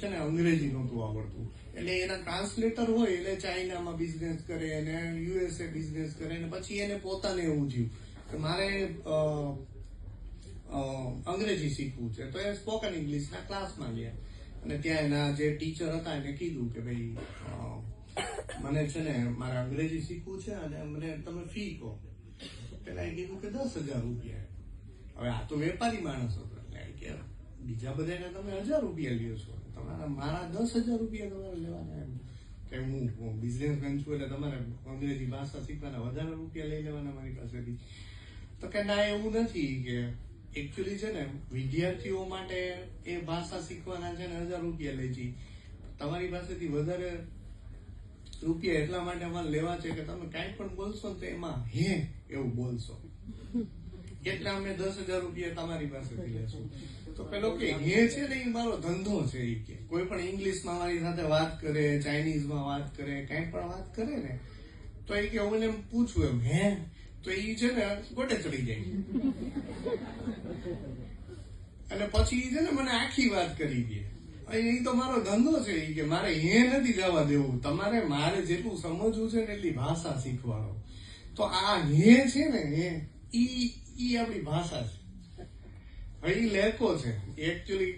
છે ને અંગ્રેજી નહોતું આવડતું, એટલે એના ટ્રાન્સલેટર હોય એટલે ચાઇનામાં બિઝનેસ કરે અને યુએસએ બિઝનેસ કરે અને પછી એને પોતાને એવું થયું કે મારે અંગ્રેજી શીખવું છે, તો એ સ્પોકન ઇંગ્લિશના ક્લાસમાં ગયા અને ત્યાં એના જે ટીચર હતા એને કીધું કે ભાઈ મને છે ને મારે અંગ્રેજી શીખવું છે અને મને તમે ફી કહો. પેલા એ કીધું કે 10,000 રૂપિયા. હવે આ તો વેપારી માણસ હતો એટલે કે બીજા બધાને તમે 1,000 રૂપિયા લ્યો છો, તમારા મારા 10,000 રૂપિયા તમારે લેવાના. એમ કે હું બિઝનેસમેન છું એટલે તમારે અંગ્રેજી ભાષા શીખવાના વધારે રૂપિયા લઈ લેવાના મારી પાસેથી. તો કે ના, એવું નથી, કે એકચ્યુઅલી છે ને વિદ્યાર્થીઓ માટે એ ભાષા શીખવાના છે ને 1,000 રૂપિયા લે છે, તમારી પાસેથી વધારે રૂપિયા એટલા માટે અમારે લેવા છે કે તમે કાંઈ પણ બોલશો ને તો એમાં હે એવું બોલશો, એટલે અમે 10,000 રૂપિયા તમારી પાસેથી લેશું. તો પેલો કે હે છે ને એ મારો ધંધો છે, એ કે કોઈ પણ ઇંગ્લિશમાં મારી સાથે વાત કરે, ચાઇનીઝમાં વાત કરે, કાંઈ પણ વાત કરે ને તો એ કે હું એમ પૂછું એમ હે, તો એ છે ને ગોટે ચડી જાય અને પછી છે ને મને આખી વાત કરી દે. એ તો મારો ધંધો છે, એ કે મારે હે નથી જવા દેવું, તમારે મારે જેટલું સમજવું છે ને એટલી ભાષા શીખવાડો. તો આ હે છે ને ઈ આપણી ભાષા છે. હવે ઈ લેકો છે, એકચ્યુઅલી